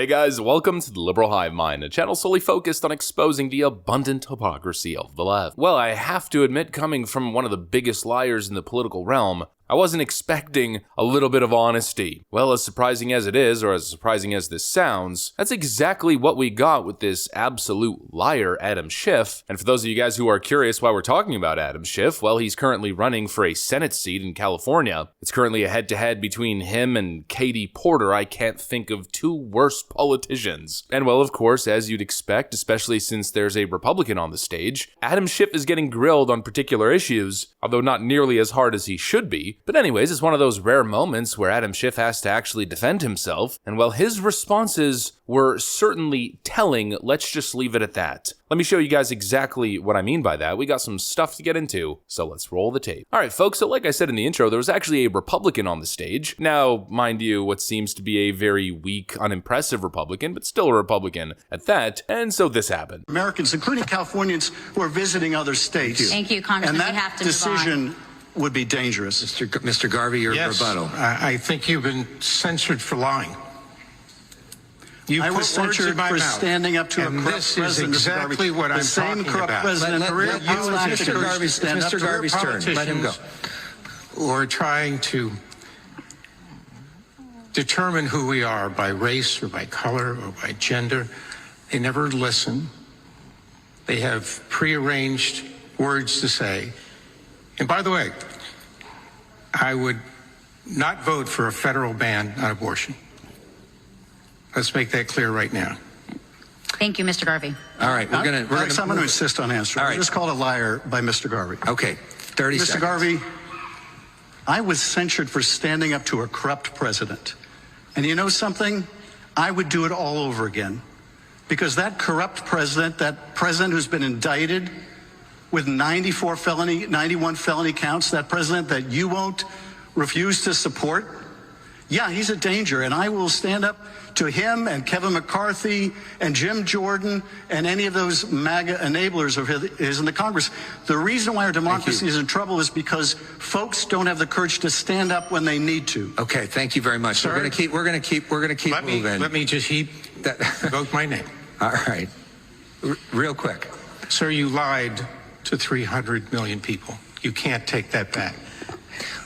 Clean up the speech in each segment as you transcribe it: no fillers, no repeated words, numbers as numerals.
Hey guys, welcome to the Liberal Hive Mind, a channel solely focused on exposing the abundant hypocrisy of the left. Well, I have to admit, coming from one of the biggest liars in the political realm, I wasn't expecting a little bit of honesty. Well, as surprising as it is, or as surprising as this sounds, that's exactly what we got with this absolute liar, Adam Schiff. And for those of you guys who are curious why we're talking about Adam Schiff, well, he's currently running for a Senate seat in California. It's currently a head-to-head between him and Katie Porter. I can't think of two worse politicians. And well, of course, as you'd expect, especially since there's a Republican on the stage, Adam Schiff is getting grilled on particular issues, although not nearly as hard as he should be. But anyways, it's one of those rare moments where Adam Schiff has to actually defend himself, and while his responses were certainly telling, let's just leave it at that. Let me show you guys exactly what I mean by that. We got some stuff to get into, so let's roll the tape. Alright folks, so like I said in the intro, there was actually a Republican on the stage. Now, mind you, what seems to be a very weak, unimpressive Republican, but still a Republican at that, and so this happened. Americans, including Californians who are visiting other states. Thank you, Congressman. And that decision would be dangerous. Mr. Garvey, your rebuttal. I think you've been censored for lying. I was censured for standing up to a corrupt this president. Is exactly what I'm talking about. Mr. Garvey's turn. Let him go. Or trying to determine who we are by race or by color or by gender. They never listen. They have prearranged words to say. And by the way, I would not vote for a federal ban on abortion. Let's make that clear right now. Thank you, Mr. Garvey. All right, I'm going to insist on answering. I was just called a liar by Mr. Garvey. Okay, 30 seconds. Mr. Garvey, I was censured for standing up to a corrupt president. And you know something? I would do it all over again. Because that corrupt president, that president who's been indicted with 91 felony counts, that president that you won't refuse to support, yeah, he's a danger, and I will stand up to him and Kevin McCarthy and Jim Jordan and any of those MAGA enablers of his in the Congress. The reason why our democracy is in trouble is because folks don't have the courage to stand up when they need to. Okay, thank you very much. Sir, we're going to keep moving. Let me just vote my name. All right, real quick. Sir, you lied to 300 million people. You can't take that back.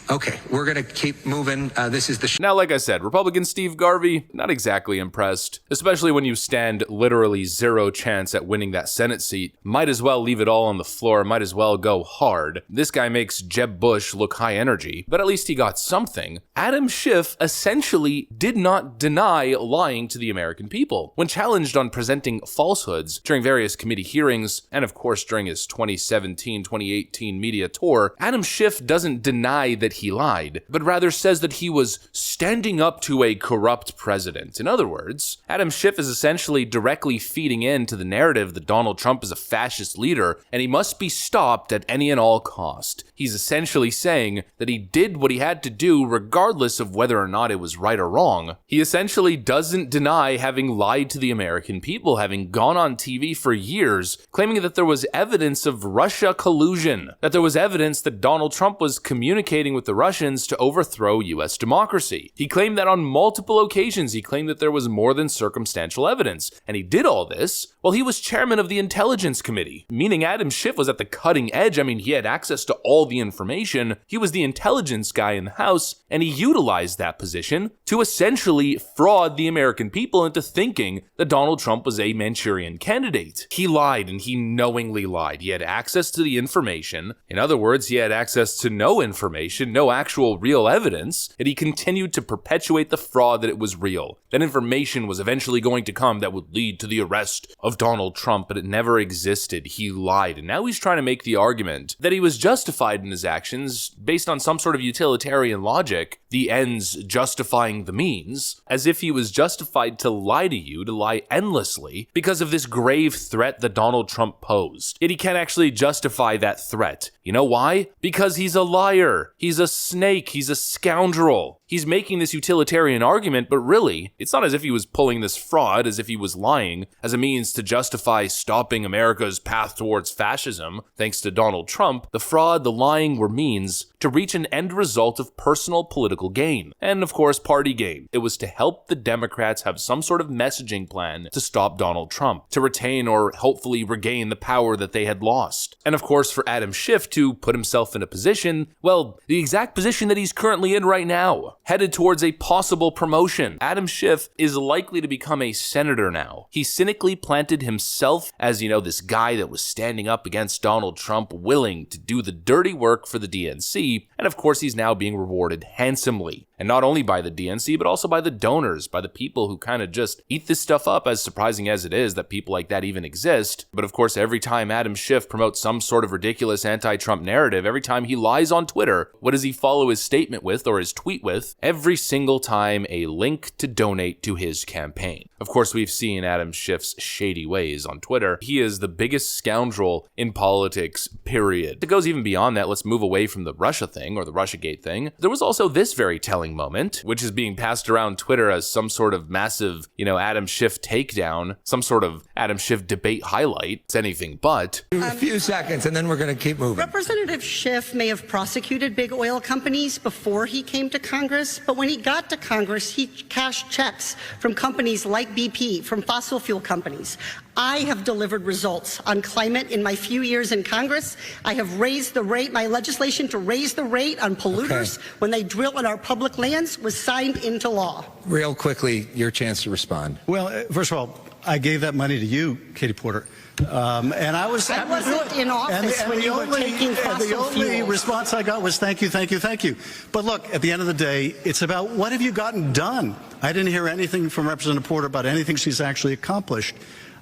Okay, we're going to keep moving. This is the Now, like I said, Republican Steve Garvey, not exactly impressed, especially when you stand literally zero chance at winning that Senate seat. Might as well leave it all on the floor, might as well go hard. This guy makes Jeb Bush look high energy, but at least he got something. Adam Schiff essentially did not deny lying to the American people. When challenged on presenting falsehoods during various committee hearings, and of course during his 2017-2018 media tour, Adam Schiff doesn't deny that he lied, but rather says that he was standing up to a corrupt president. In other words, Adam Schiff is essentially directly feeding into the narrative that Donald Trump is a fascist leader and he must be stopped at any and all cost. He's essentially saying that he did what he had to do regardless of whether or not it was right or wrong. He essentially doesn't deny having lied to the American people, having gone on TV for years, claiming that there was evidence of Russia collusion, that there was evidence that Donald Trump was communicating with the Russians to overthrow US democracy. He claimed that on multiple occasions. He claimed that there was more than circumstantial evidence. And he did all this while he was chairman of the Intelligence Committee, meaning Adam Schiff was at the cutting edge. I mean, he had access to all the information. He was the intelligence guy in the House, and he utilized that position to essentially fraud the American people into thinking that Donald Trump was a Manchurian candidate. He lied, and he knowingly lied. He had access to the information. In other words, he had access to no information, no actual real evidence, and he continued to perpetuate the fraud that it was real. That information was eventually going to come that would lead to the arrest of Donald Trump, but it never existed. He lied, and now he's trying to make the argument that he was justified in his actions based on some sort of utilitarian logic, the ends justifying the means, as if he was justified to lie to you, to lie endlessly, because of this grave threat that Donald Trump posed. Yet he can't actually justify that threat. You know why? Because he's a liar. He's a snake. He's a scoundrel. He's making this utilitarian argument, but really, it's not as if he was pulling this fraud, as if he was lying, as a means to justify stopping America's path towards fascism, thanks to Donald Trump. The fraud, the lying were means to reach an end result of personal political gain, and of course party gain. It was to help the Democrats have some sort of messaging plan to stop Donald Trump, to retain or hopefully regain the power that they had lost. And of course for Adam Schiff to put himself in a position, well, the exact position that he's currently in right now, headed towards a possible promotion. Adam Schiff is likely to become a senator now. He cynically planted himself as, this guy that was standing up against Donald Trump, willing to do the dirty work for the DNC, and of course he's now being rewarded handsomely. And not only by the DNC, but also by the donors, by the people who kind of just eat this stuff up, as surprising as it is that people like that even exist. But of course, every time Adam Schiff promotes some sort of ridiculous anti-Trump narrative, every time he lies on Twitter, what does he follow his statement with or his tweet with? Every single time a link to donate to his campaign. Of course, we've seen Adam Schiff's shady ways on Twitter. He is the biggest scoundrel in politics, period. It goes even beyond that. Let's move away from the Russia thing or the Russiagate thing. There was also this very telling moment, which is being passed around Twitter as some sort of massive, Adam Schiff takedown, some sort of Adam Schiff debate highlight. It's anything but. A few seconds, and then we're going to keep moving. Representative Schiff may have prosecuted big oil companies before he came to Congress, but when he got to Congress, he cashed checks from companies like BP, from fossil fuel companies. I have delivered results on climate in my few years in Congress. I have raised the rate, my legislation to raise the rate on polluters when they drill in our public lands was signed into law. Real quickly, your chance to respond. Well, first of all, I gave that money to you, Katie Porter. And I was happy to do wasn't it. in office when you were taking fossil the only fuels. response I got was thank you, thank you, thank you. But look, at the end of the day, it's about what have you gotten done? I didn't hear anything from Representative Porter about anything she's actually accomplished.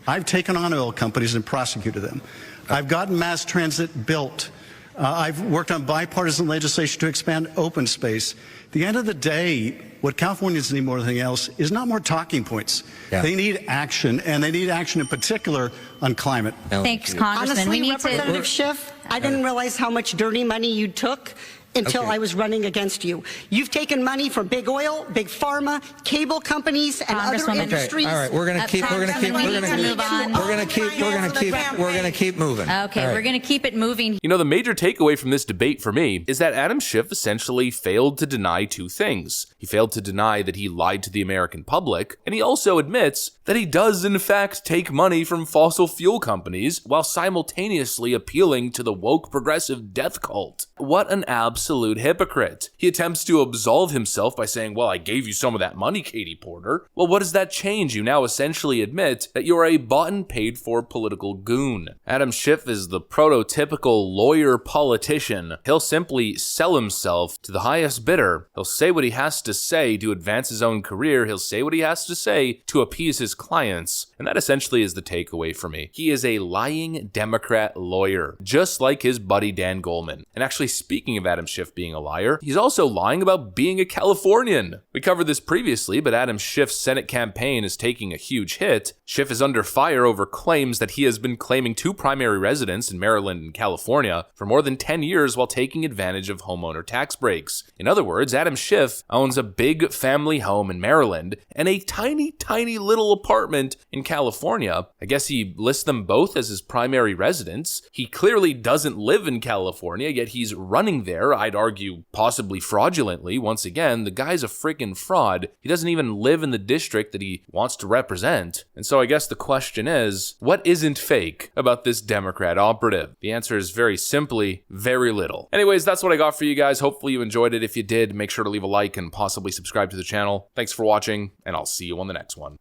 I've taken on oil companies and prosecuted them. I've gotten mass transit built. I've worked on bipartisan legislation to expand open space. At the end of the day, what Californians need more than anything else is not more talking points. Yeah. They need action, and they need action in particular on climate. Thanks, Congressman. Honestly, We need Representative Schiff, I didn't realize how much dirty money you took until I was running against you. You've taken money from big oil, big pharma, cable companies, and other industries. All right, we're going to keep moving. Okay, we're going to keep it moving. The major takeaway from this debate for me is that Adam Schiff essentially failed to deny two things. He failed to deny that he lied to the American public, and he also admits that he does in fact take money from fossil fuel companies while simultaneously appealing to the woke progressive death cult. What an absolute hypocrite. He attempts to absolve himself by saying, well, I gave you some of that money, Katie Porter. Well, what does that change? You now essentially admit that you're a bought and paid for political goon. Adam Schiff is the prototypical lawyer politician. He'll simply sell himself to the highest bidder. He'll say what he has to say to advance his own career. He'll say what he has to say to appease his clients. And that essentially is the takeaway for me. He is a lying Democrat lawyer, just like his buddy Dan Goldman. And actually, speaking of Adam Schiff being a liar, he's also lying about being a Californian. We covered this previously, but Adam Schiff's Senate campaign is taking a huge hit. Schiff is under fire over claims that he has been claiming two primary residence in Maryland and California for more than 10 years while taking advantage of homeowner tax breaks. In other words, Adam Schiff owns a big family home in Maryland and a tiny little apartment in California. I guess he lists them both as his primary residence. He clearly doesn't live in California, yet he's running there, I'd argue possibly fraudulently. Once again, the guy's a freaking fraud. He doesn't even live in the district that he wants to represent. And so I guess the question is, what isn't fake about this Democrat operative? The answer is very simply, very little. Anyways, that's what I got for you guys. Hopefully you enjoyed it. If you did, make sure to leave a like and possibly subscribe to the channel. Thanks for watching, and I'll see you on the next one.